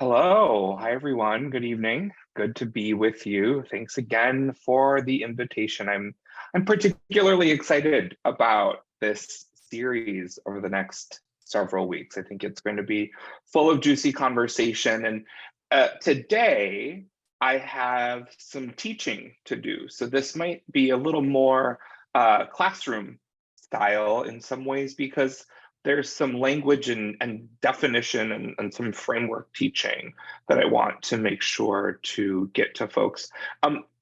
Hello. Hi, everyone. Good evening. Good to be with you. Thanks again for the invitation. I'm particularly excited about this series over the next several weeks. I think it's going to be full of juicy conversation. And today I have some teaching to do. So this might be a little more classroom style in some ways because there's some language and definition and some framework teaching that I want to make sure to get to folks.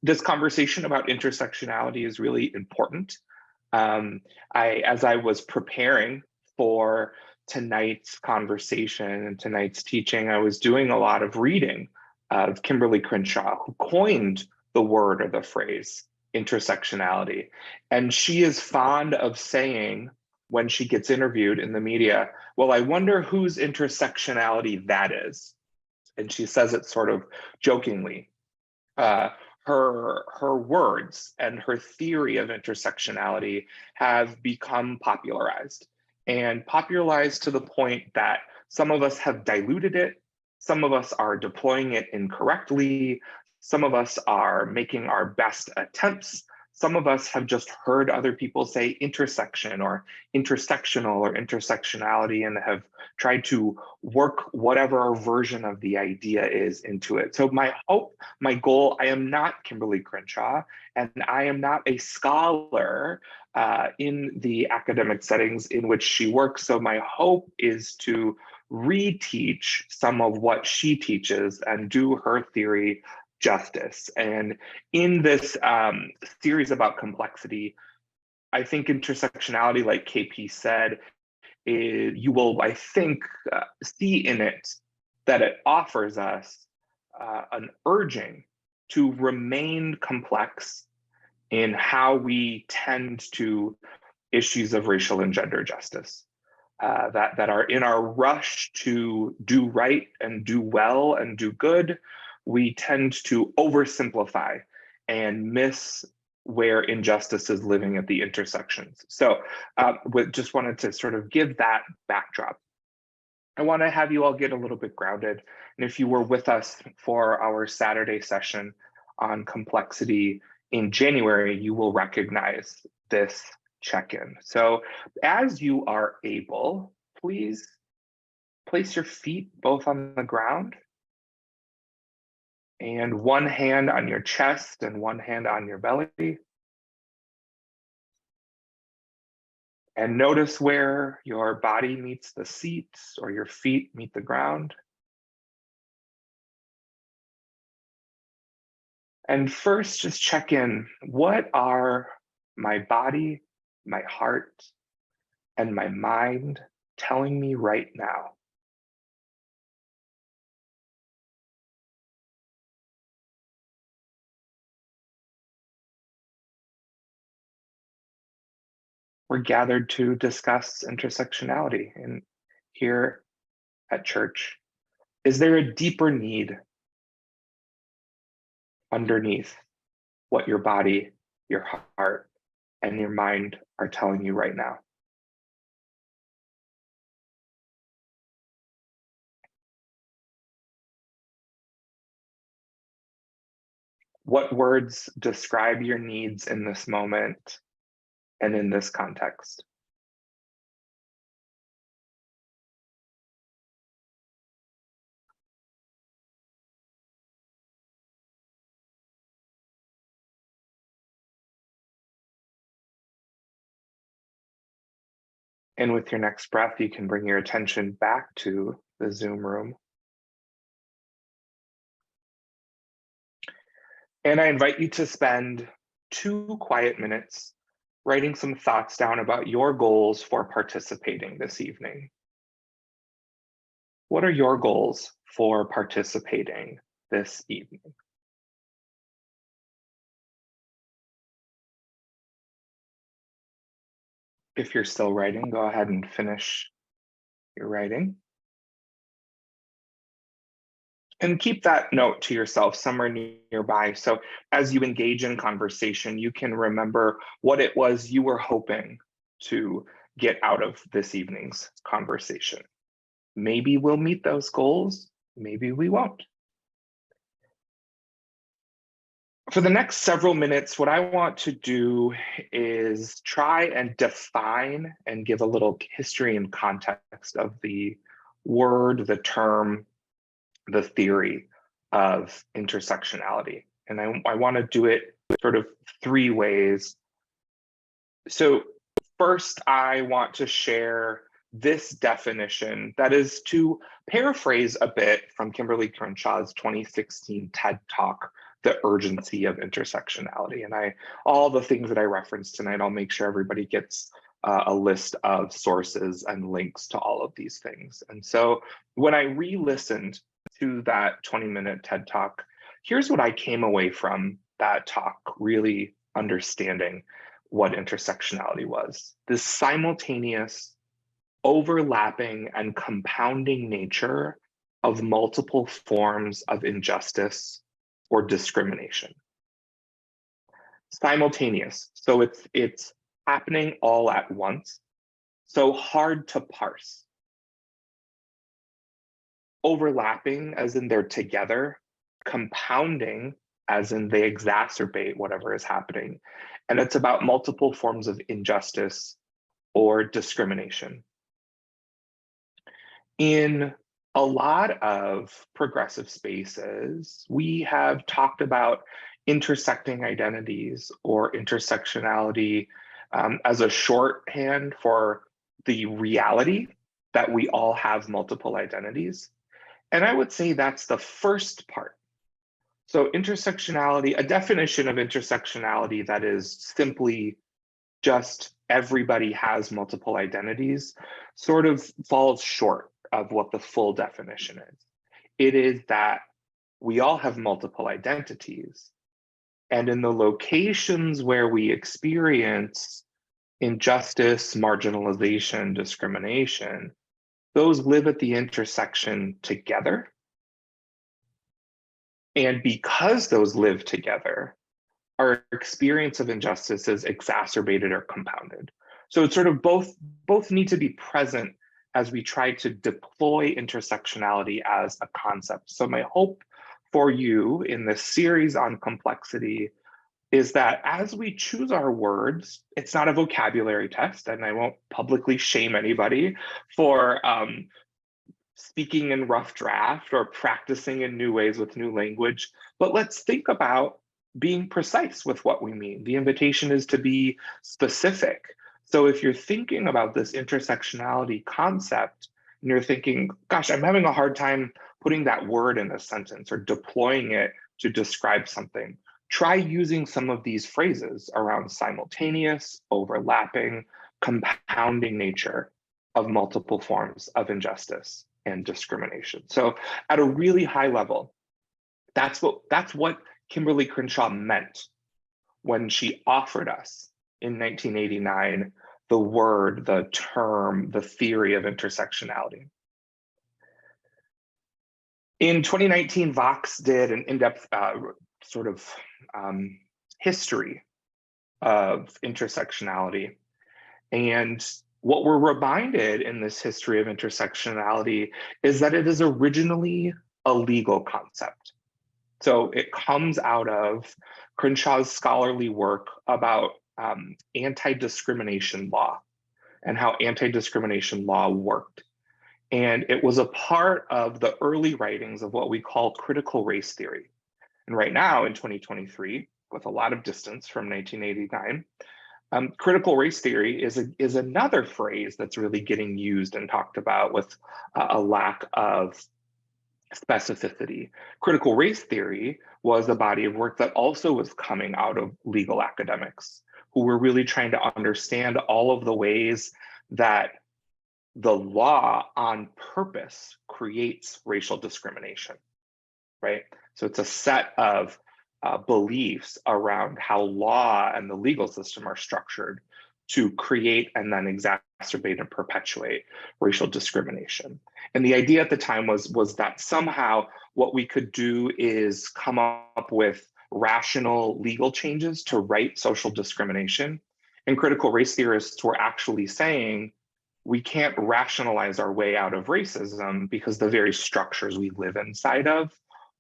This conversation about intersectionality is really important. As I was preparing for tonight's conversation and tonight's teaching, I was doing a lot of reading of Kimberly Crenshaw, who coined the word or the phrase intersectionality. And she is fond of saying, when she gets interviewed in the media, well, I wonder whose intersectionality that is. And she says it sort of jokingly. Her words and her theory of intersectionality have become popularized to the point that some of us have diluted it, some of us are deploying it incorrectly, some of us are making our best attempts. Some of us have just heard other people say intersection or intersectional or intersectionality and have tried to work whatever version of the idea is into it. So my hope, my goal, I am not Kimberly Crenshaw, and I am not a scholar in the academic settings in which she works. So my hope is to reteach some of what she teaches and do her theory justice. And in this series about complexity, I think intersectionality, like KP said, you will, I think, see in it that it offers us an urging to remain complex in how we tend to issues of racial and gender justice. That are in our rush to do right and do well and do good, we tend to oversimplify and miss where injustice is living at the intersections. So just wanted to sort of give that backdrop. I want to have you all get a little bit grounded. And if you were with us for our Saturday session on complexity in January, you will recognize this check-in. So as you are able, please place your feet both on the ground and one hand on your chest and one hand on your belly. And notice where your body meets the seats or your feet meet the ground. And first, just check in. What are my body, my heart, and my mind telling me right now? We're gathered to discuss intersectionality here at church. Is there a deeper need underneath what your body, your heart, and your mind are telling you right now? What words describe your needs in this moment and in this context? And with your next breath, you can bring your attention back to the Zoom room. And I invite you to spend 2 quiet minutes writing some thoughts down about your goals for participating this evening. What are your goals for participating this evening? If you're still writing, go ahead and finish your writing. And keep that note to yourself somewhere nearby. So as you engage in conversation, you can remember what it was you were hoping to get out of this evening's conversation. Maybe we'll meet those goals, maybe we won't. For the next several minutes, what I want to do is try and define and give a little history and context of the word, the term, the theory of intersectionality. And I want to do it sort of three ways. So first, I want to share this definition that is, to paraphrase a bit from Kimberly Crenshaw's 2016 TED Talk, The Urgency of Intersectionality. And all the things that I referenced tonight, I'll make sure everybody gets a list of sources and links to all of these things. And so when I re-listened to that 20-minute TED Talk, here's what I came away from that talk really understanding what intersectionality was. This simultaneous, overlapping, and compounding nature of multiple forms of injustice or discrimination. Simultaneous, so it's happening all at once, so hard to parse. Overlapping, as in they're together, compounding, as in they exacerbate whatever is happening. And it's about multiple forms of injustice or discrimination. In a lot of progressive spaces, we have talked about intersecting identities or intersectionality as a shorthand for the reality that we all have multiple identities. And I would say that's the first part. So intersectionality, a definition of intersectionality that is simply just everybody has multiple identities, sort of falls short of what the full definition is. It is that we all have multiple identities. And in the locations where we experience injustice, marginalization, discrimination, those live at the intersection together. And because those live together, our experience of injustice is exacerbated or compounded. So it's sort of both need to be present as we try to deploy intersectionality as a concept. So my hope for you in this series on complexity is that as we choose our words, it's not a vocabulary test, and I won't publicly shame anybody for speaking in rough draft or practicing in new ways with new language, but let's think about being precise with what we mean. The invitation is to be specific. So if you're thinking about this intersectionality concept and you're thinking, gosh, I'm having a hard time putting that word in a sentence or deploying it to describe something, try using some of these phrases around simultaneous, overlapping, compounding nature of multiple forms of injustice and discrimination. So at a really high level, that's what Kimberly Crenshaw meant when she offered us in 1989 the word, the term, the theory of intersectionality. In 2019, Vox did an in-depth history of intersectionality. And what we're reminded in this history of intersectionality is that it is originally a legal concept. So it comes out of Crenshaw's scholarly work about anti-discrimination law and how anti-discrimination law worked. And it was a part of the early writings of what we call critical race theory. And right now in 2023, with a lot of distance from 1989, critical race theory is another phrase that's really getting used and talked about with a lack of specificity. Critical race theory was a body of work that also was coming out of legal academics who were really trying to understand all of the ways that the law on purpose creates racial discrimination, right? So it's a set of beliefs around how law and the legal system are structured to create and then exacerbate and perpetuate racial discrimination. And the idea at the time was that somehow what we could do is come up with rational legal changes to right social discrimination. And critical race theorists were actually saying, we can't rationalize our way out of racism because the very structures we live inside of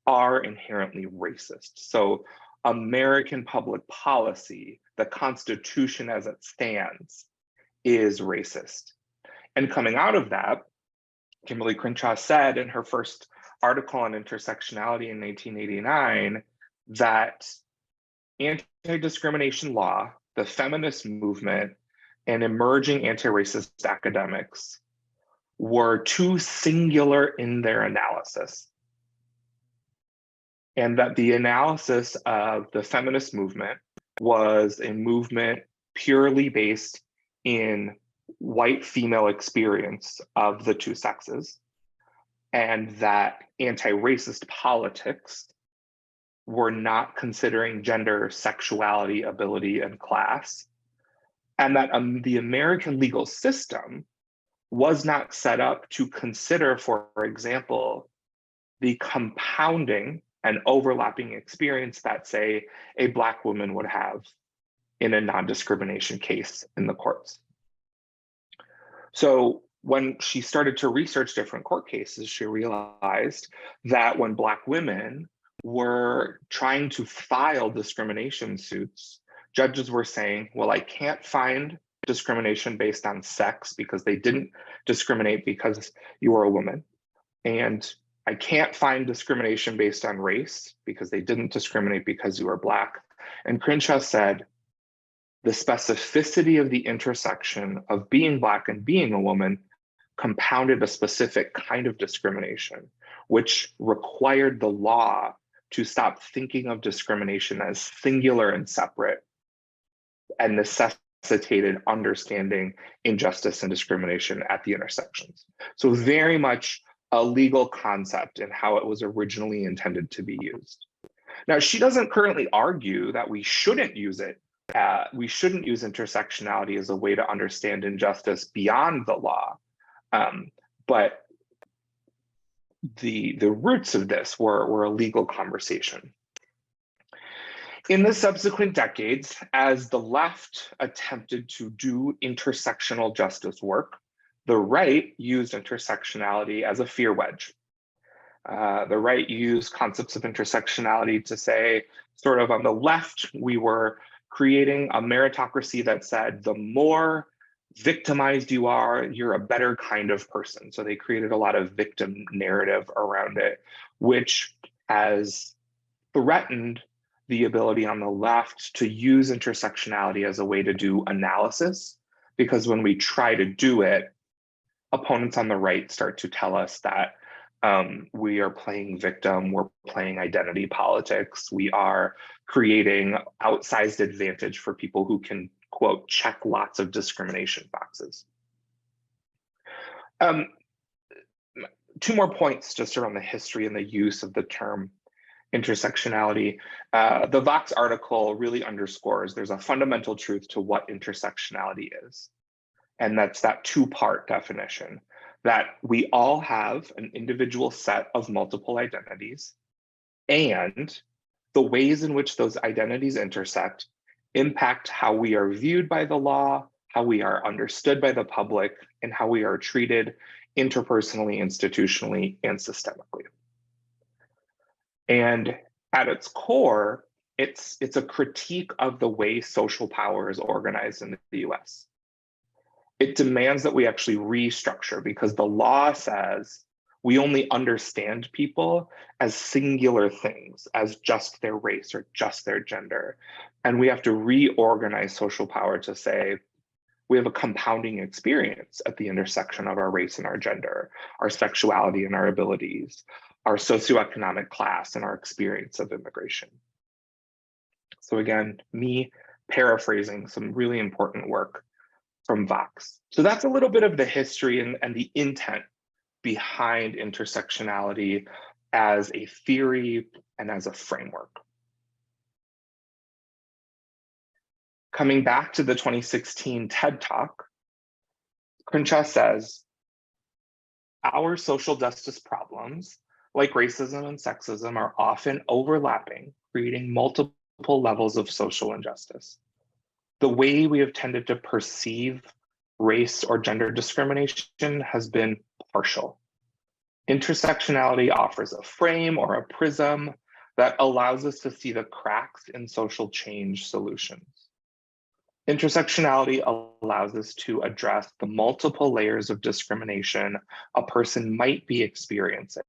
are inherently racist. So American public policy, the Constitution as it stands, is racist. And coming out of that, Kimberly Crenshaw said in her first article on intersectionality in 1989 that anti-discrimination law, the feminist movement, and emerging anti-racist academics were too singular in their analysis. And that the analysis of the feminist movement was a movement purely based in white female experience of the two sexes, and that anti-racist politics were not considering gender, sexuality, ability, and class, and that the American legal system was not set up to consider, for example, the compounding and overlapping experience that, say, a Black woman would have in a non-discrimination case in the courts. So when she started to research different court cases, she realized that when Black women were trying to file discrimination suits, judges were saying, well, I can't find discrimination based on sex because they didn't discriminate because you were a woman. And I can't find discrimination based on race because they didn't discriminate because you were Black. And Crenshaw said, the specificity of the intersection of being Black and being a woman compounded a specific kind of discrimination, which required the law to stop thinking of discrimination as singular and separate, and necessitated understanding injustice and discrimination at the intersections. So very much a legal concept in how it was originally intended to be used. Now, she doesn't currently argue that we shouldn't use it. We shouldn't use intersectionality as a way to understand injustice beyond the law. But the roots of this were a legal conversation. In the subsequent decades, as the left attempted to do intersectional justice work, the right used intersectionality as a fear wedge. The right used concepts of intersectionality to say, sort of on the left, we were creating a meritocracy that said, the more victimized you are, you're a better kind of person. So they created a lot of victim narrative around it, which has threatened the ability on the left to use intersectionality as a way to do analysis, because when we try to do it, opponents on the right start to tell us that we are playing victim, we're playing identity politics, we are creating outsized advantage for people who can, quote, check lots of discrimination boxes. Two more points just around the history and the use of the term intersectionality. The Vox article really underscores there's a fundamental truth to what intersectionality is. And that's that two-part definition, that we all have an individual set of multiple identities, and the ways in which those identities intersect impact how we are viewed by the law, how we are understood by the public, and how we are treated interpersonally, institutionally, and systemically. And at its core, it's a critique of the way social power is organized in the US. It demands that we actually restructure, because the law says we only understand people as singular things, as just their race or just their gender. And we have to reorganize social power to say, we have a compounding experience at the intersection of our race and our gender, our sexuality and our abilities, our socioeconomic class and our experience of immigration. So again, me paraphrasing some really important work from Vox. So that's a little bit of the history and the intent behind intersectionality as a theory and as a framework. Coming back to the 2016 TED Talk, Crenshaw says, our social justice problems, like racism and sexism, are often overlapping, creating multiple levels of social injustice. The way we have tended to perceive race or gender discrimination has been partial. Intersectionality offers a frame or a prism that allows us to see the cracks in social change solutions. Intersectionality allows us to address the multiple layers of discrimination a person might be experiencing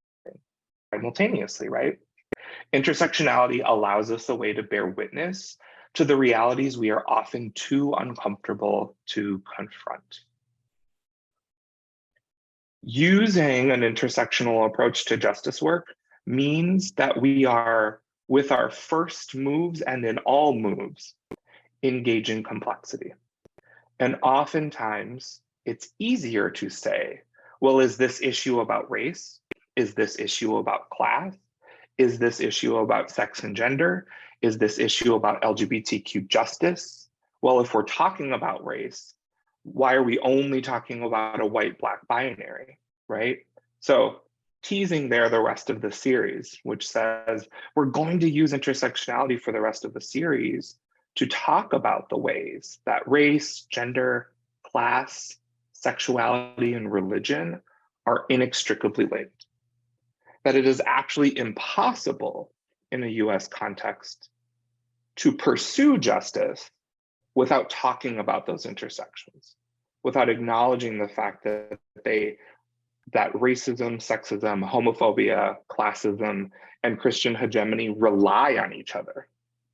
simultaneously, right? Intersectionality allows us a way to bear witness to the realities we are often too uncomfortable to confront. Using an intersectional approach to justice work means that we are, with our first moves and in all moves, engaging complexity. And oftentimes, it's easier to say, well, is this issue about race? Is this issue about class? Is this issue about sex and gender? Is this issue about LGBTQ justice? Well, if we're talking about race, why are we only talking about a white-black binary, right? So teasing there the rest of the series, which says we're going to use intersectionality for the rest of the series to talk about the ways that race, gender, class, sexuality, and religion are inextricably linked. That it is actually impossible in a US context to pursue justice without talking about those intersections, without acknowledging the fact that racism, sexism, homophobia, classism, and Christian hegemony rely on each other,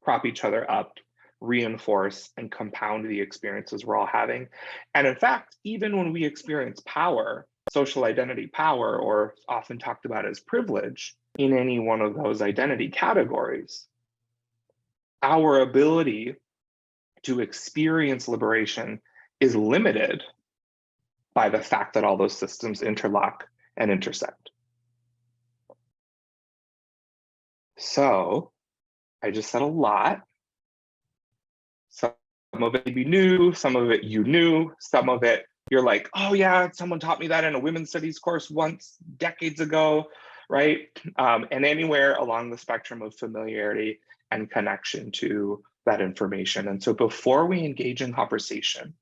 prop each other up, reinforce, and compound the experiences we're all having. And in fact, even when we experience power, social identity power, or often talked about as privilege, in any one of those identity categories, our ability to experience liberation is limited by the fact that all those systems interlock and intersect. So I just said a lot. Some of it may be new, some of it you knew, some of it you're like, oh yeah, someone taught me that in a women's studies course once, decades ago, right? And anywhere along the spectrum of familiarity and connection to that information. And so before we engage in conversation,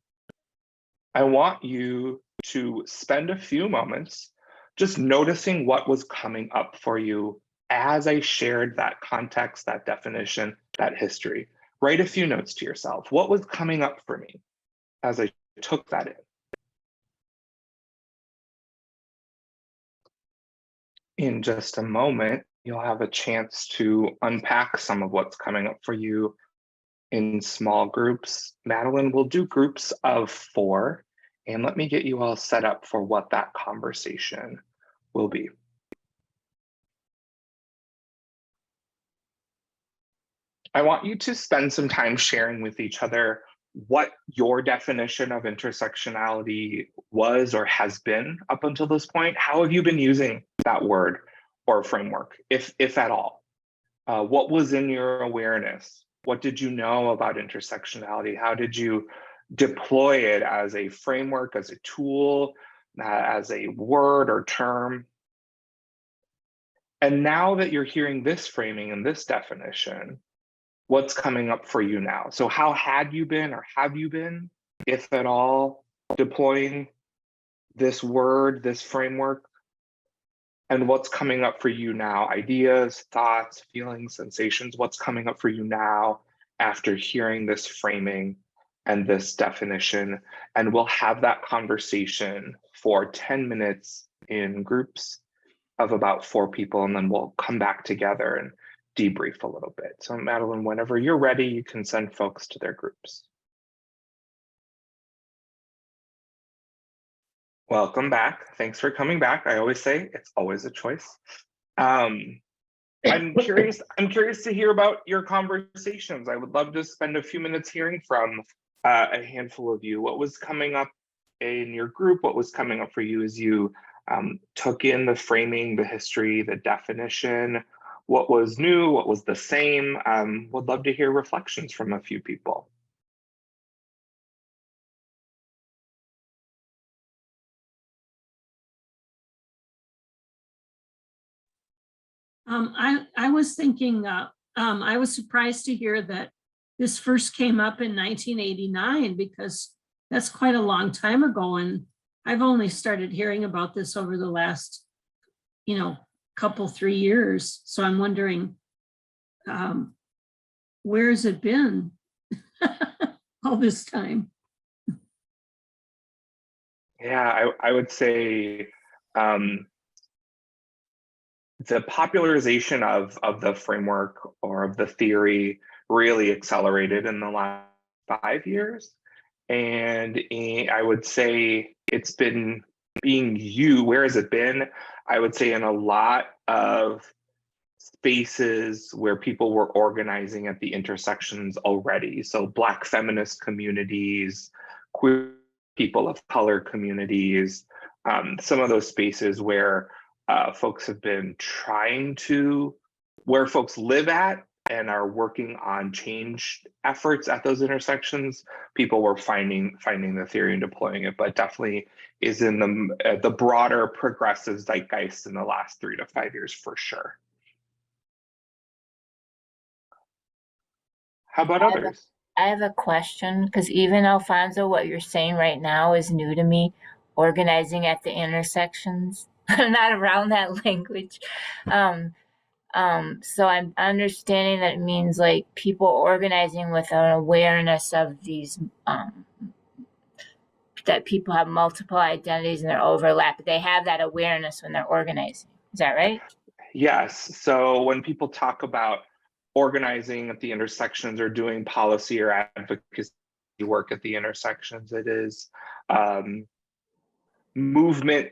I want you to spend a few moments just noticing what was coming up for you as I shared that context, that definition, that history. Write a few notes to yourself. What was coming up for me as I took that in? In just a moment, you'll have a chance to unpack some of what's coming up for you in small groups. Madeline will do groups of 4, and let me get you all set up for what that conversation will be. I want you to spend some time sharing with each other what your definition of intersectionality was or has been up until this point. How have you been using that word or framework, if at all? What was in your awareness? What did you know about intersectionality? How did you deploy it as a framework, as a tool, as a word or term? And now that you're hearing this framing and this definition, what's coming up for you now? So how had you been, or have you been, if at all, deploying this word, this framework? And what's coming up for you now? Ideas, thoughts, feelings, sensations, what's coming up for you now after hearing this framing and this definition? And we'll have that conversation for 10 minutes in groups of about 4 people, and then we'll come back together and debrief a little bit. So Madeline, whenever you're ready, you can send folks to their groups. Welcome back. Thanks for coming back. I always say it's always a choice. I'm curious to hear about your conversations. I would love to spend a few minutes hearing from a handful of you. What was coming up in your group? What was coming up for you as you took in the framing, the history, the definition? What was new? What was the same? Would love to hear reflections from a few people. I was thinking, I was surprised to hear that this first came up in 1989, because that's quite a long time ago. And I've only started hearing about this over the last, couple, 3 years. So I'm wondering, where has it been all this time? Yeah, I would say the popularization of the framework or of the theory really accelerated in the last 5 years. And I would say it's been being used. Where has it been? I would say in a lot of spaces where people were organizing at the intersections already. So Black feminist communities, queer people of color communities, some of those spaces where folks have been trying to, where folks live at and are working on change efforts at those intersections, people were finding the theory and deploying it, but definitely is in the broader progressive zeitgeist in the last 3 to 5 years for sure. How about others? I have a question, because even Alfonso, what you're saying right now is new to me. Organizing at the intersections. I'm not around that language. So I'm understanding that it means like people organizing with an awareness of these, that people have multiple identities and they're overlapping. They have that awareness when they're organizing. Is that right? Yes. So when people talk about organizing at the intersections or doing policy or advocacy work at the intersections, it is movement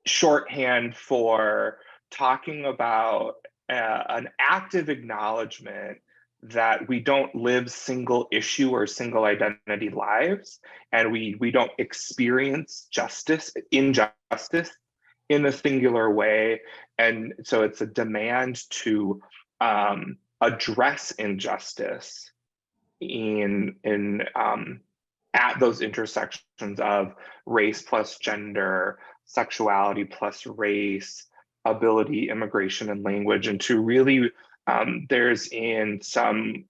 shorthand for talking about an active acknowledgement that we don't live single issue or single identity lives, and we don't experience injustice in a singular way. And so it's a demand to address injustice at those intersections of race plus gender, sexuality plus race, ability, immigration, and language, and to really, there's in some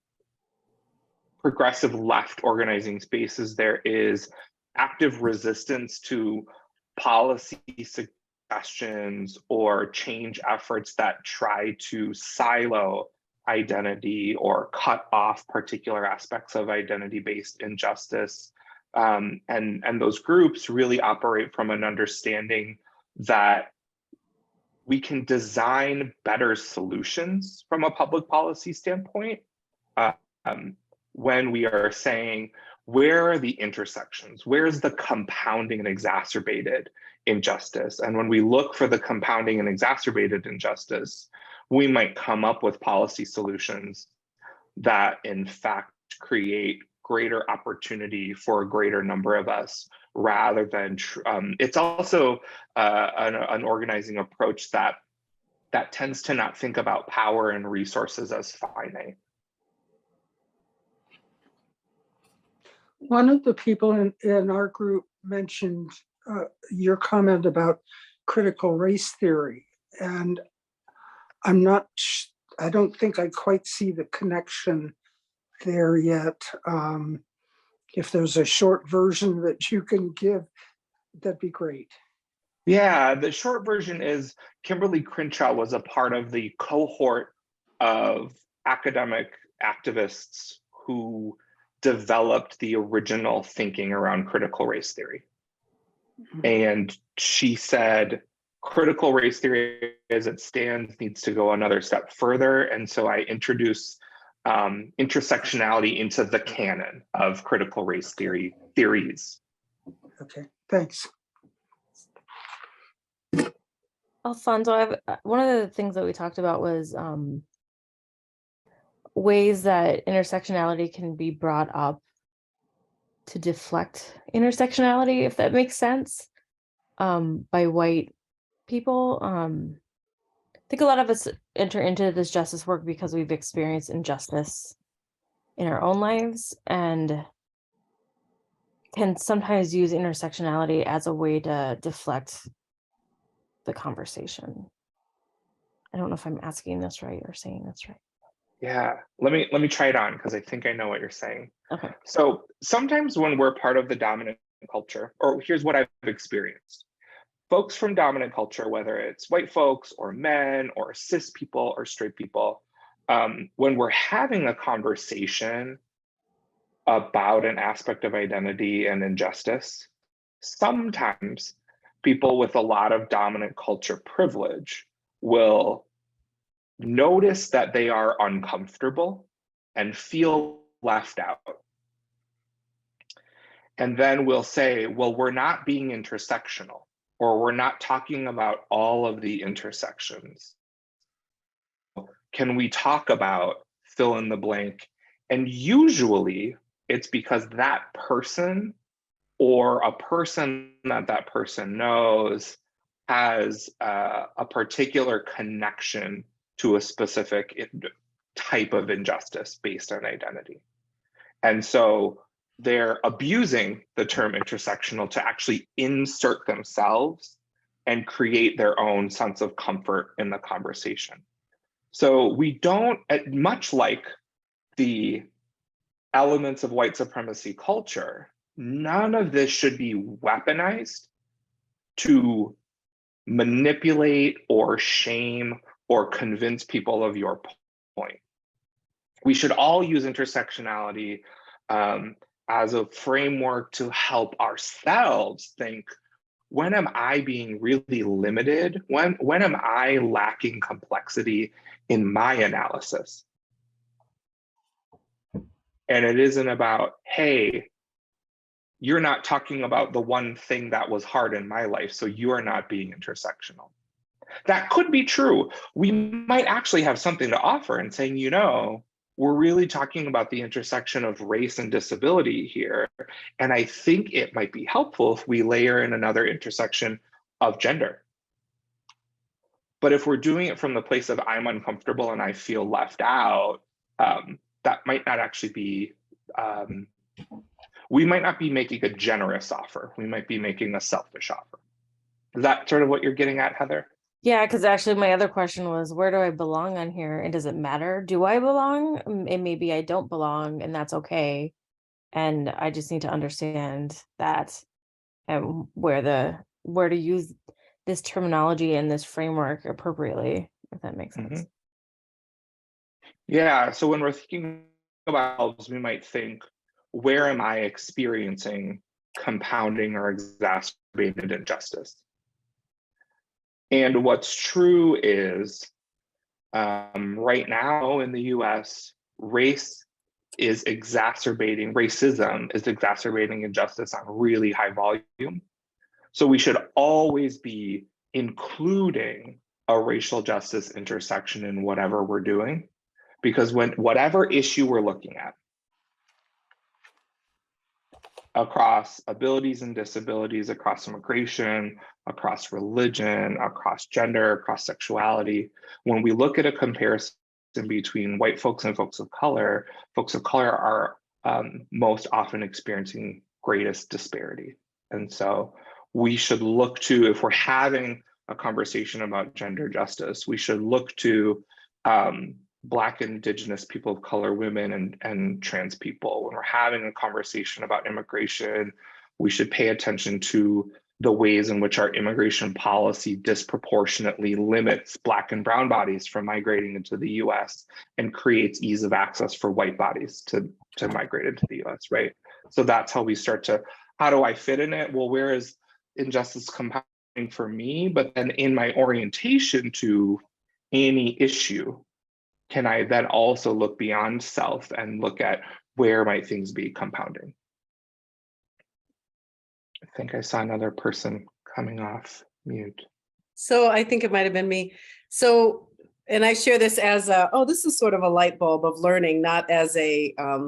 progressive left organizing spaces, there is active resistance to policy suggestions or change efforts that try to silo identity or cut off particular aspects of identity-based injustice. And those groups really operate from an understanding that we can design better solutions from a public policy standpoint when we are saying, where are the intersections? Where's the compounding and exacerbated injustice? And when we look for the compounding and exacerbated injustice, we might come up with policy solutions that in fact create greater opportunity for a greater number of us, rather than, it's also an organizing approach that tends to not think about power and resources as finite. One of the people in our group mentioned your comment about critical race theory, and I don't think I quite see the connection there yet. If there's a short version that you can give, that'd be great. Yeah, the short version is Kimberly Crenshaw was a part of the cohort of academic activists who developed the original thinking around critical race theory. And she said, critical race theory as it stands needs to go another step further. And so I introduce intersectionality into the canon of critical race theories. Okay, thanks. Alfonso, one of the things that we talked about was ways that intersectionality can be brought up to deflect intersectionality, if that makes sense, by white people. I think a lot of us enter into this justice work because we've experienced injustice in our own lives and can sometimes use intersectionality as a way to deflect the conversation. I don't know if I'm asking this right or saying this right. Yeah, let me try it on because I think I know what you're saying. Okay. So sometimes when we're part of the dominant culture, or here's what I've experienced. Folks from dominant culture, whether it's white folks or men or cis people or straight people, when we're having a conversation about an aspect of identity and injustice, sometimes people with a lot of dominant culture privilege will notice that they are uncomfortable and feel left out. And then we'll say, well, we're not being intersectional, or we're not talking about all of the intersections. Can we talk about fill in the blank? And usually it's because that person or a person that that person knows has a particular connection to a specific type of injustice based on identity. And so they're abusing the term intersectional to actually insert themselves and create their own sense of comfort in the conversation. So we don't, much like the elements of white supremacy culture, none of this should be weaponized to manipulate or shame or convince people of your point. We should all use intersectionality as a framework to help ourselves think, when am I being really limited? When am I lacking complexity in my analysis? And it isn't about, hey, you're not talking about the one thing that was hard in my life, so you are not being intersectional. That could be true. We might actually have something to offer in saying, you know, we're really talking about the intersection of race and disability here. And I think it might be helpful if we layer in another intersection of gender. But if we're doing it from the place of I'm uncomfortable and I feel left out, that might not actually be, we might not be making a generous offer. We might be making a selfish offer. Is that sort of what you're getting at, Heather? Yeah, because actually my other question was, where do I belong on here? And does it matter? Do I belong? And maybe I don't belong, and that's okay. And I just need to understand that and where to use this terminology and this framework appropriately, if that makes sense. Mm-hmm. Yeah, so when we're thinking about ourselves, we might think, where am I experiencing compounding or exacerbated injustice? And what's true is right now in the US, racism is exacerbating injustice on really high volume. So we should always be including a racial justice intersection in whatever we're doing, because whatever issue we're looking at, across abilities and disabilities, across immigration, across religion, across gender, across sexuality, when we look at a comparison between white folks and folks of color are most often experiencing greatest disparity. And so we should look to, if we're having a conversation about gender justice, we should look to Black, Indigenous, people of color, women, and trans people. When we're having a conversation about immigration, we should pay attention to the ways in which our immigration policy disproportionately limits Black and brown bodies from migrating into the US and creates ease of access for white bodies to migrate into the US, right? So that's how we start to, how do I fit in it? Well, where is injustice compounding for me? But then in my orientation to any issue, can I then also look beyond self and look at where might things be compounding? I think I saw another person coming off mute. So I think it might have been me. So, and I share this as this is sort of a light bulb of learning, not as a, I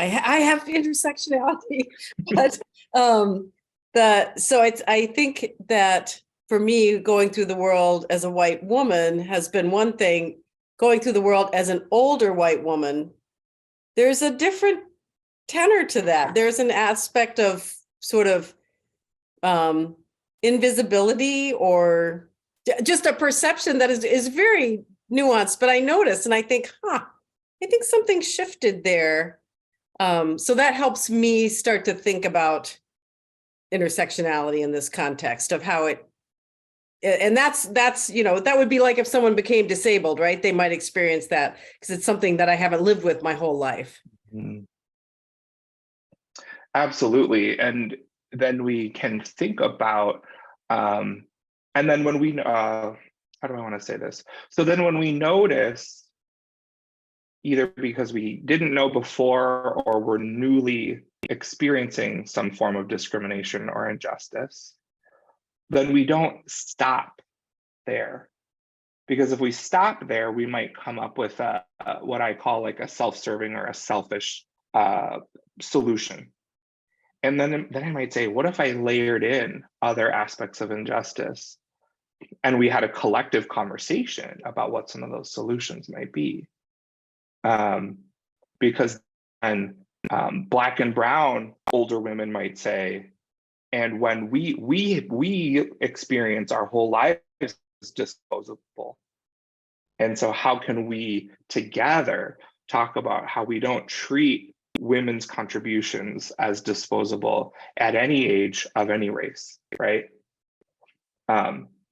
have intersectionality, but I think that for me, going through the world as a white woman has been one thing. Going through the world as an older white woman, there's a different tenor to that. There's an aspect of sort of invisibility or just a perception that is very nuanced, but I notice and I think, I think something shifted there. So that helps me start to think about intersectionality in this context of how it, and that's, you know, that would be like if someone became disabled, right? They might experience that because it's something that I haven't lived with my whole life. Mm. Absolutely. And then we can think about, and then when we, how do I want to say this? So then when we notice, either because we didn't know before or we're newly experiencing some form of discrimination or injustice, then we don't stop there. Because if we stop there, we might come up with what I call like a self-serving or a selfish solution. And then I might say, what if I layered in other aspects of injustice and we had a collective conversation about what some of those solutions might be? Because then Black and brown older women might say, and when we experience our whole lives as disposable. And so how can we together talk about how we don't treat women's contributions as disposable at any age of any race, right?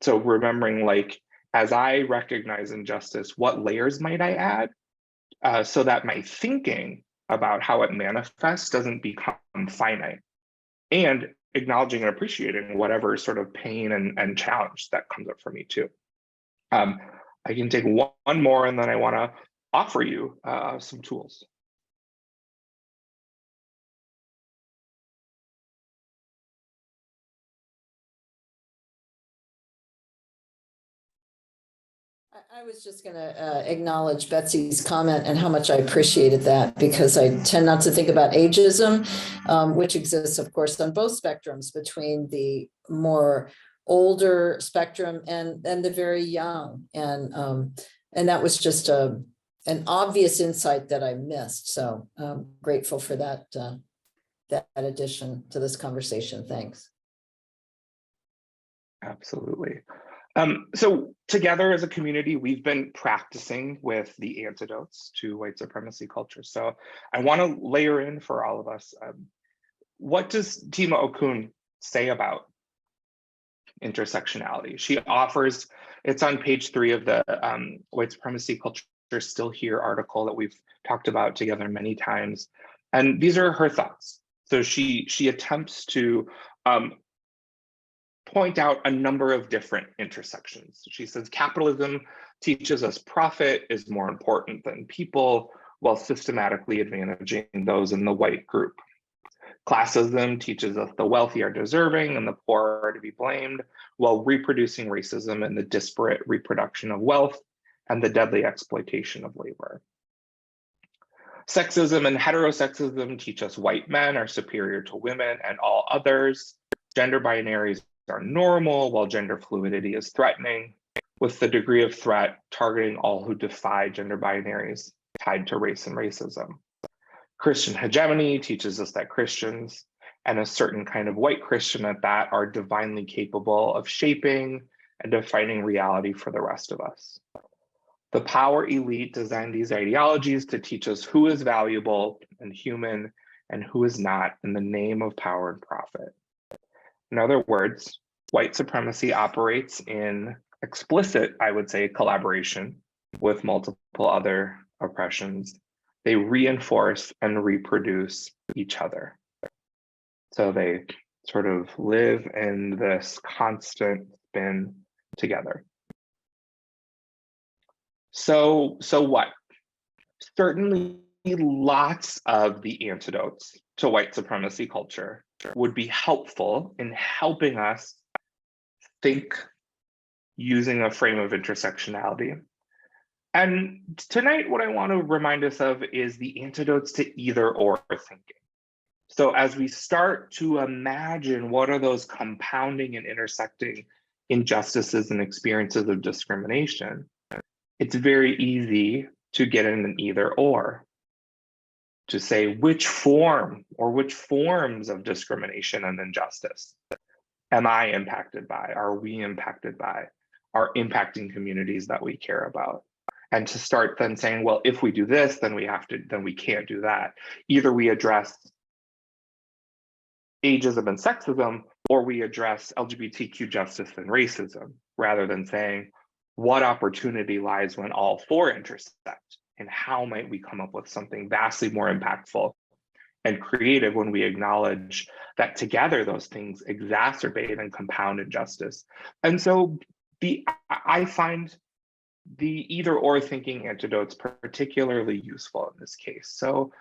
So remembering, like, as I recognize injustice, what layers might I add so that my thinking about how it manifests doesn't become finite, and acknowledging and appreciating whatever sort of pain and challenge that comes up for me too. I can take one more, and then I want to offer you some tools. I was just going to acknowledge Betsy's comment and how much I appreciated that, because I tend not to think about ageism, which exists, of course, on both spectrums, between the more older spectrum and the very young. And that was just an obvious insight that I missed. So I'm grateful for that addition to this conversation. Thanks. Absolutely. So together as a community, we've been practicing with the antidotes to white supremacy culture. So I want to layer in for all of us, what does Tima Okun say about intersectionality? She offers, it's on page 3 of the White Supremacy Culture Still Here article that we've talked about together many times. And these are her thoughts. So she attempts to point out a number of different intersections. She says capitalism teaches us profit is more important than people, while systematically advantaging those in the white group. Classism teaches us the wealthy are deserving and the poor are to be blamed, while reproducing racism and the disparate reproduction of wealth and the deadly exploitation of labor. Sexism and heterosexism teach us white men are superior to women and all others. Gender binaries are normal, while gender fluidity is threatening, with the degree of threat targeting all who defy gender binaries tied to race and racism. Christian hegemony teaches us that Christians, and a certain kind of white Christian at that, are divinely capable of shaping and defining reality for the rest of us. The power elite designed these ideologies to teach us who is valuable and human and who is not in the name of power and profit. In other words, white supremacy operates in explicit, I would say, collaboration with multiple other oppressions. They reinforce and reproduce each other. So they sort of live in this constant spin together. So what? Certainly lots of the antidotes to white supremacy culture would be helpful in helping us think using a frame of intersectionality. And tonight, what I want to remind us of is the antidotes to either or thinking. So as we start to imagine what are those compounding and intersecting injustices and experiences of discrimination, it's very easy to get in an either or, to say which form or which forms of discrimination and injustice am I impacted by, are we impacted by, are impacting communities that we care about. and to start then saying, well, if we do this, then we can't do that. Either we address ageism and sexism, or we address LGBTQ justice and racism, rather than saying what opportunity lies when all four intersect, and how might we come up with something vastly more impactful and creative when we acknowledge that together those things exacerbate and compound injustice. And so I find the either or thinking antidotes particularly useful in this case. So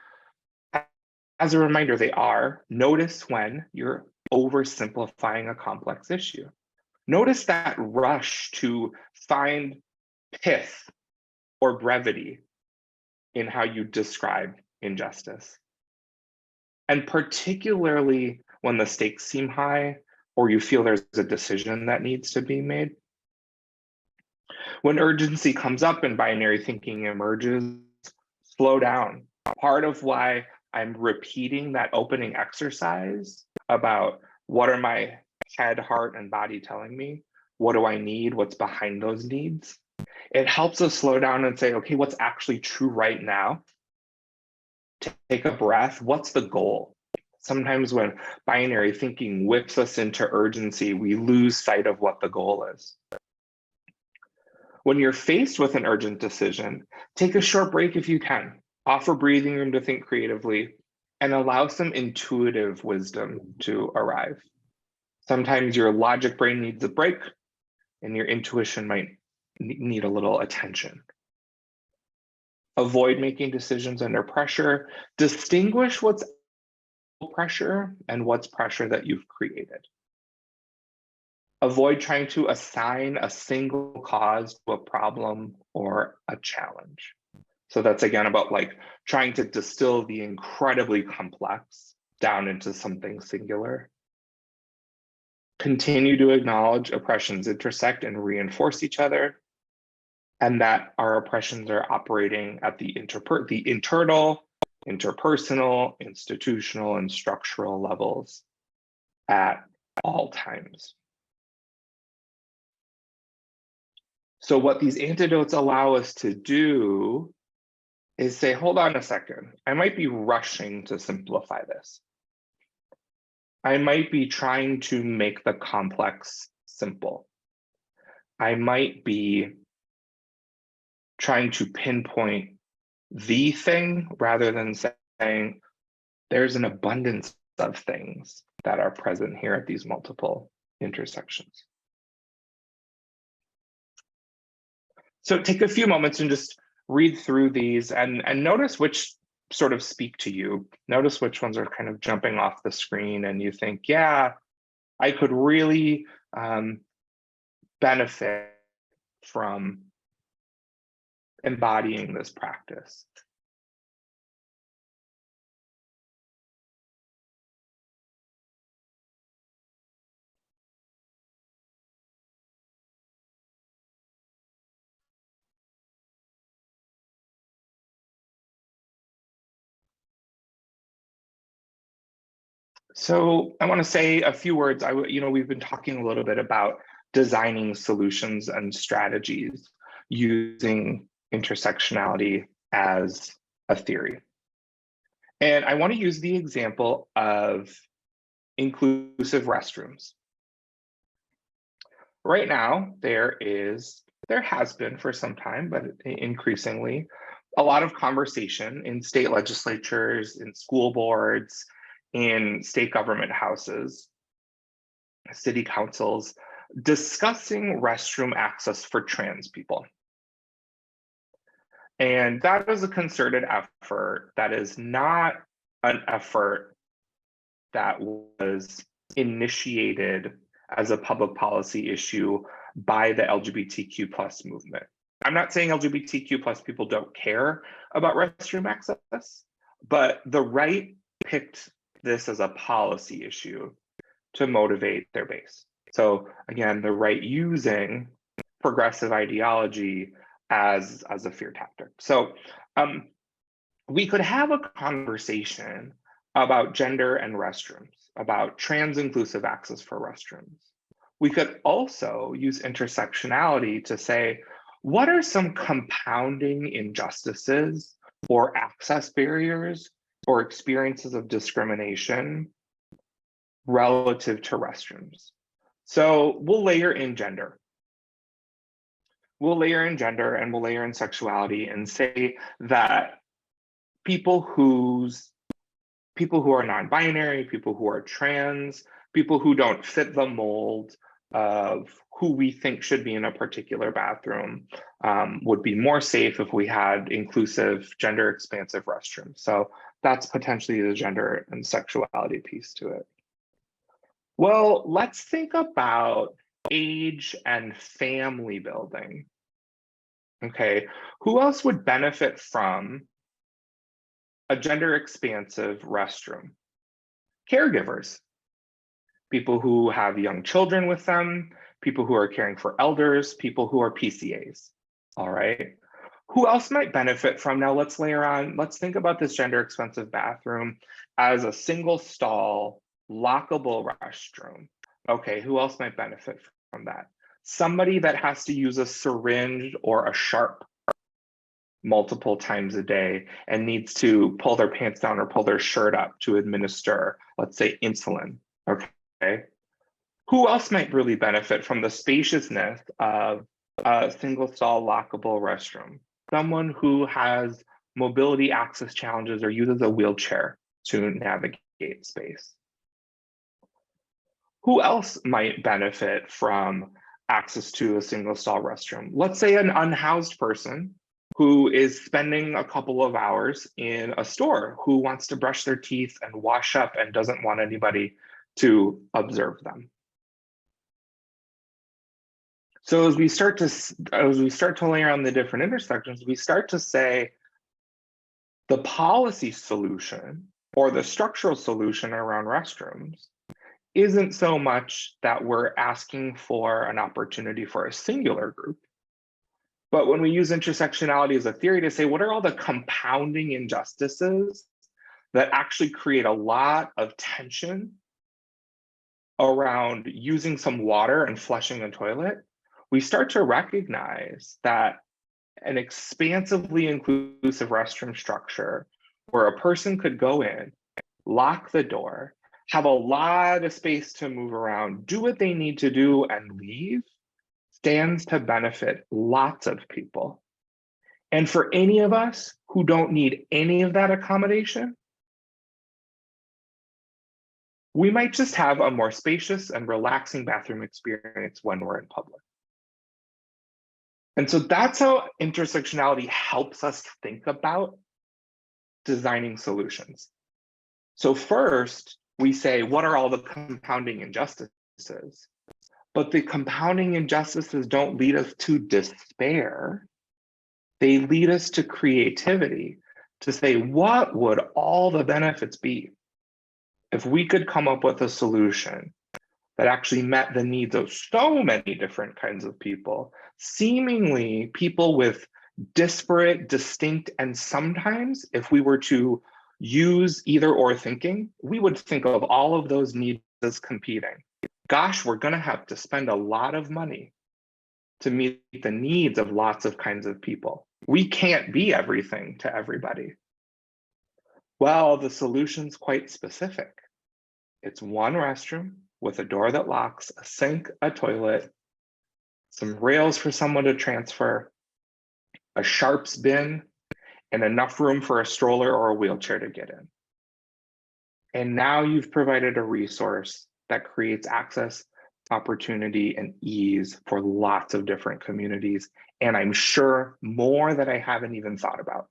as a reminder, they are: notice when you're oversimplifying a complex issue. Notice that rush to find pith or brevity in how you describe injustice. And particularly when the stakes seem high, or you feel there's a decision that needs to be made. When urgency comes up and binary thinking emerges, slow down. Part of why I'm repeating that opening exercise about what are my head, heart, and body telling me? What do I need? What's behind those needs? It helps us slow down and say, okay, what's actually true right now? Take a breath. What's the goal? Sometimes when binary thinking whips us into urgency, we lose sight of what the goal is. When you're faced with an urgent decision, take a short break if you can. Offer breathing room to think creatively, and allow some intuitive wisdom to arrive. Sometimes your logic brain needs a break, and your intuition might need a little attention. Avoid making decisions under pressure. Distinguish what's pressure and what's pressure that you've created. Avoid trying to assign a single cause to a problem or a challenge. So that's again about like trying to distill the incredibly complex down into something singular. Continue to acknowledge oppressions intersect and reinforce each other, and that our oppressions are operating at the internal, interpersonal, institutional, and structural levels at all times. So what these antidotes allow us to do is say, hold on a second, I might be rushing to simplify this. I might be trying to make the complex simple. I might be trying to pinpoint the thing rather than saying there's an abundance of things that are present here at these multiple intersections. So take a few moments and just read through these and notice which sort of speak to you. Notice which ones are kind of jumping off the screen and you think, yeah, I could really benefit from embodying this practice. So I want to say a few words. We've been talking a little bit about designing solutions and strategies using intersectionality as a theory. And I want to use the example of inclusive restrooms. Right now, there has been for some time, but increasingly, a lot of conversation in state legislatures, in school boards, in state government houses, city councils, discussing restroom access for trans people. And that is a concerted effort. That is not an effort that was initiated as a public policy issue by the LGBTQ plus movement. I'm not saying LGBTQ plus people don't care about restroom access, but the right picked this as a policy issue to motivate their base. So again, the right using progressive ideology as a fear tactic. So we could have a conversation about gender and restrooms, about trans inclusive access for restrooms. We could also use intersectionality to say, what are some compounding injustices or access barriers or experiences of discrimination relative to restrooms? So we'll layer in gender. We'll layer in gender and we'll layer in sexuality and say that people who are non-binary, people who are trans, people who don't fit the mold of who we think should be in a particular bathroom would be more safe if we had inclusive, gender expansive restrooms. So that's potentially the gender and sexuality piece to it. Well, let's think about age and family building. Okay, who else would benefit from a gender expansive restroom? Caregivers, people who have young children with them, people who are caring for elders, people who are PCAs, all right? Who else might benefit from, now let's layer on, let's think about this gender expansive bathroom as a single stall, lockable restroom. Okay, who else might benefit from that? Somebody that has to use a syringe or a sharp multiple times a day and needs to pull their pants down or pull their shirt up to administer, let's say, insulin, okay? Who else might really benefit from the spaciousness of a single stall lockable restroom? Someone who has mobility access challenges or uses a wheelchair to navigate space. Who else might benefit from access to a single stall restroom? Let's say an unhoused person who is spending a couple of hours in a store, who wants to brush their teeth and wash up and doesn't want anybody to observe them. So as we start to layer on the different intersections, we start to say the policy solution or the structural solution around restrooms isn't so much that we're asking for an opportunity for a singular group, but when we use intersectionality as a theory to say, what are all the compounding injustices that actually create a lot of tension around using some water and flushing a toilet, we start to recognize that an expansively inclusive restroom structure where a person could go in, lock the door, have a lot of space to move around, do what they need to do and leave, stands to benefit lots of people. And for any of us who don't need any of that accommodation, we might just have a more spacious and relaxing bathroom experience when we're in public. And so that's how intersectionality helps us think about designing solutions. So first, we say, what are all the compounding injustices? But the compounding injustices don't lead us to despair. They lead us to creativity, to say, what would all the benefits be if we could come up with a solution that actually met the needs of so many different kinds of people, seemingly people with disparate, distinct, and sometimes if we were to use either or thinking, we would think of all of those needs as competing. Gosh, we're gonna have to spend a lot of money to meet the needs of lots of kinds of people. We can't be everything to everybody. Well, the solution's quite specific. It's one restroom with a door that locks, a sink, a toilet, some rails for someone to transfer, a sharps bin, and enough room for a stroller or a wheelchair to get in. And now you've provided a resource that creates access, opportunity, and ease for lots of different communities. And I'm sure more that I haven't even thought about.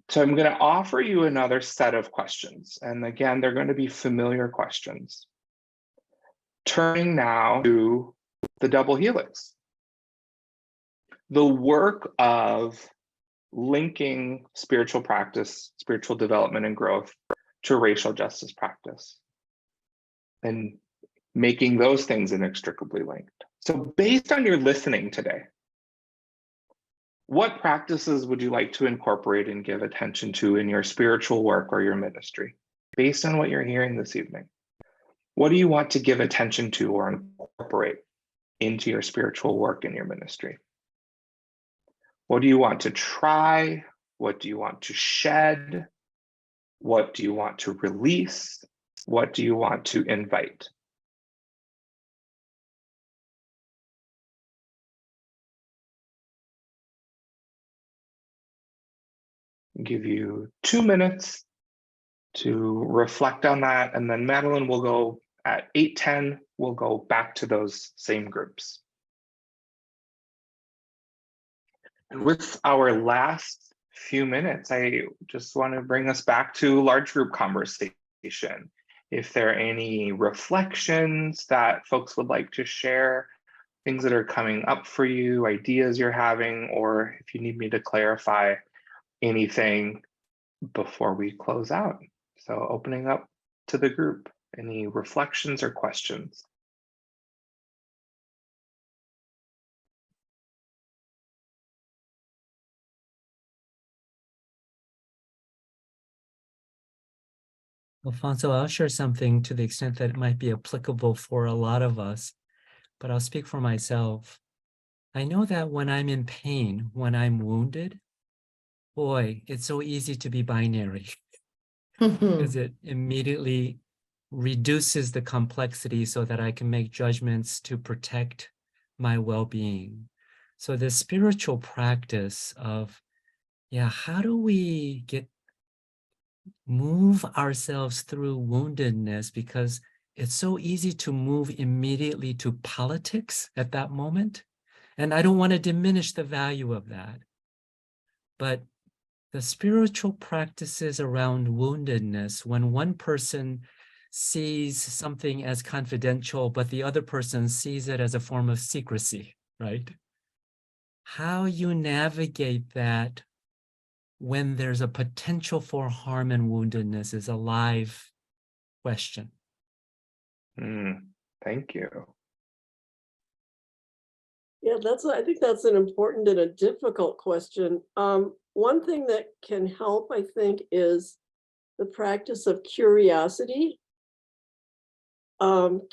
So I'm going to offer you another set of questions. And again, they're going to be familiar questions. Turning now to the double helix. The work of linking spiritual practice, spiritual development and growth to racial justice practice and making those things inextricably linked. So based on your listening today, what practices would you like to incorporate and give attention to in your spiritual work or your ministry, based on what you're hearing this evening? What do you want to give attention to or incorporate into your spiritual work in your ministry? What do you want to try? What do you want to shed? What do you want to release? What do you want to invite? I'll give you 2 minutes to reflect on that, and then Madeline will go at 8:10, we'll go back to those same groups. And with our last few minutes, I just want to bring us back to large group conversation. If there are any reflections that folks would like to share, things that are coming up for you, ideas you're having, or if you need me to clarify anything before we close out. So opening up to the group, any reflections or questions? Alfonso, I'll share something to the extent that it might be applicable for a lot of us, but I'll speak for myself. I know that when I'm in pain, when I'm wounded, boy, it's so easy to be binary because it immediately reduces the complexity so that I can make judgments to protect my well-being. So the spiritual practice of, how do we move ourselves through woundedness, because it's so easy to move immediately to politics at that moment. And I don't want to diminish the value of that. But the spiritual practices around woundedness, when one person sees something as confidential, but the other person sees it as a form of secrecy, right? How you navigate that when there's a potential for harm and woundedness is a live question. Thank you. Yeah, I think that's an important and a difficult question. One thing that can help, I think, is the practice of curiosity.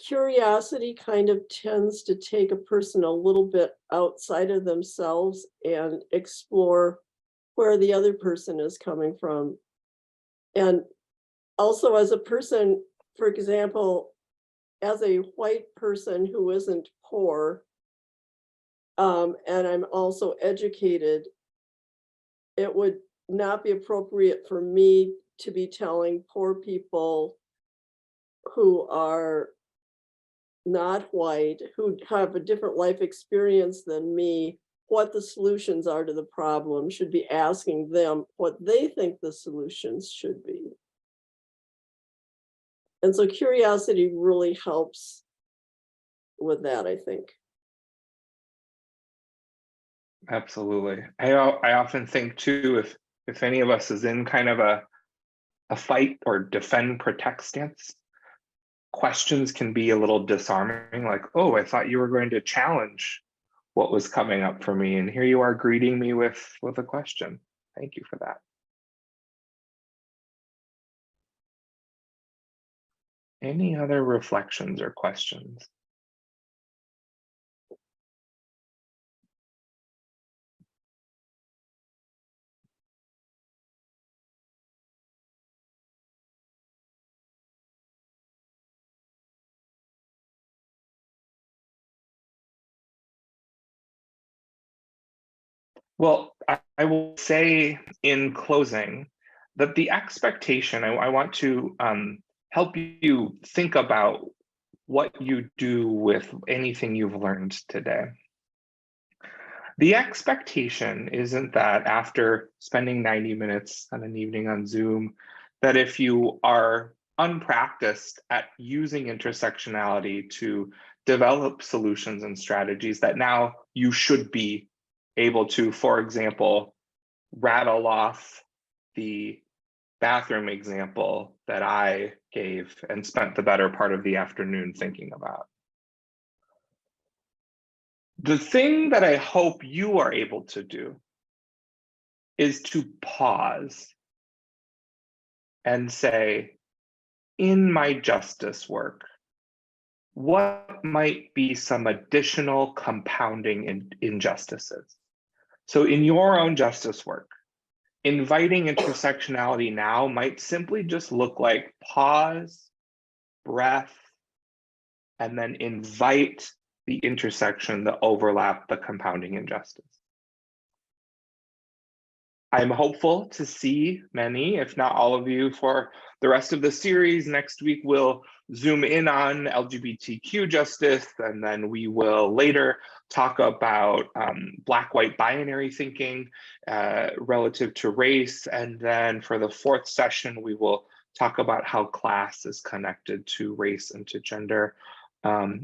Curiosity kind of tends to take a person a little bit outside of themselves and explore where the other person is coming from. And also as a person, for example, as a white person who isn't poor, and I'm also educated, it would not be appropriate for me to be telling poor people who are not white, who have a different life experience than me, what the solutions are to the problem. Should be asking them what they think the solutions should be. And so curiosity really helps with that, I think. Absolutely. I often think too, if any of us is in kind of a fight or defend, protect stance, questions can be a little disarming, like, oh, I thought you were going to challenge what was coming up for me, and here you are greeting me with a question. Thank you for that. Any other reflections or questions? Well, I will say in closing that the expectation, I want to help you think about what you do with anything you've learned today. The expectation isn't that after spending 90 minutes on an evening on Zoom, that if you are unpracticed at using intersectionality to develop solutions and strategies, that now you should be able to, for example, rattle off the bathroom example that I gave and spent the better part of the afternoon thinking about. The thing that I hope you are able to do is to pause and say, in my justice work, what might be some additional compounding injustices? So in your own justice work, inviting intersectionality now might simply just look like pause, breath, and then invite the intersection, the overlap, the compounding injustice. I'm hopeful to see many, if not all of you, for the rest of the series. Next week, we'll zoom in on LGBTQ justice, and then we will later talk about Black-white binary thinking relative to race. And then for the fourth session, we will talk about how class is connected to race and to gender.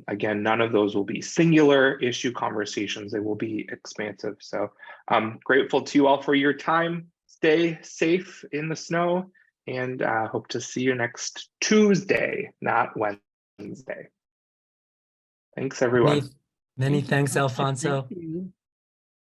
Again, none of those will be singular issue conversations. They will be expansive. So I'm grateful to you all for your time. Stay safe in the snow, and hope to see you next Tuesday, not Wednesday. Thanks, everyone. Many thanks, Thank Alfonso. you.